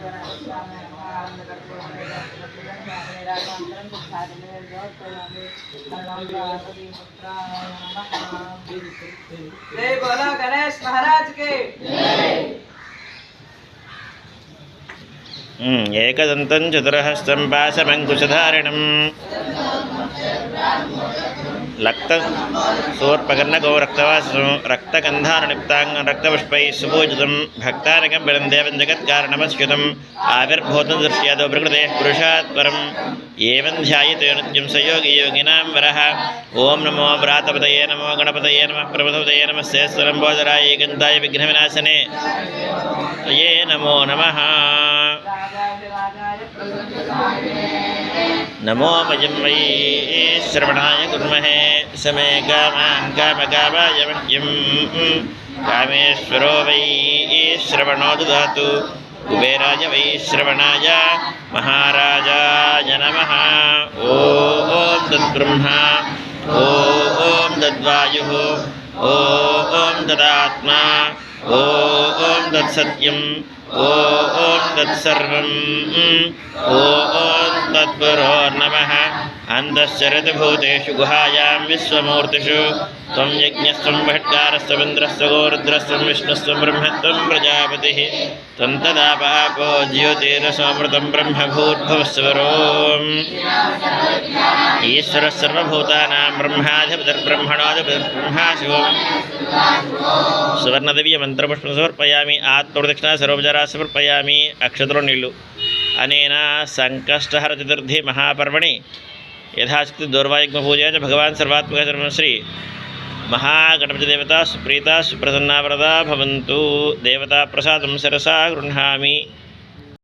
जय बोलो गणेश महाराज के। एकदन्तं चतुरहस्तं पाशमङ्कुशधारिणं लक्तसोर्पकर्णगो रक्तवासं रक्तगन्धानुलिप्ताङ्गं रक्तपुष्पैः सुपूजितं भक्तानकं देवं जगत्कारणमस्युतम् आविर्भूतं दृश्यादो प्रकृतेः पुरुषात् परम् एवं ध्यायते नित्यं स योगी योगिनां वरः। ओं नमो व्रातपतये नमो गणपतये नमः प्रभुपतये नमस्ते स्वरम्बोदराय गन्धाय विघ्नविनाशने ये नमो नमः। नमो मयं वै श्रवणाय कुर्महे समे कामान् कामकामाय मह्यं कामेश्वरो वै श्रवणो ददातु कुबेराय वै श्रवणाय महाराजाय नमः। ॐ तद्ब्रह्मा ॐ तद्वायुः ॐ तदात्मा ॐ तत्सत्यम् ॐ तत्सर्वम् ॐ तत्पुरोर्नमः। अन्तश्चरतिभूतेषु गुहायां विश्वमूर्तिषु त्वं यज्ञस्त्वं भट्कारस्त्वमिन्द्रस्त्वं गोरुद्रस्त्वं विष्णुस्त्वं ब्रह्मत्वं प्रजापतिः त्वं तदा पापो ज्योतिरसोमृतं ब्रह्मभूर्भुवस्वरोम् ईश्वरः सर्वभूतानां ब्रह्माधिपतिर्ब्रह्मणोऽधिपतिर्ब्रह्मा शिवो। सुवर्णदेवीय मंत्रपुष्पं समर्पयामि। आत्मप्रदक्षिणा सर्वोपचारा समर्पयामि। अक्षतरो नीलु अनेन संकष्टहर चतुर्थी महापर्वणि यथाशक्ति दौर्वायुग्म पूजया च भगवान् सर्वात्मक श्री महागणपति देवता सुप्रीता सुप्रसन्ना वरदा भवन्तु। देवता प्रसादं शिरसा गृह्णामि।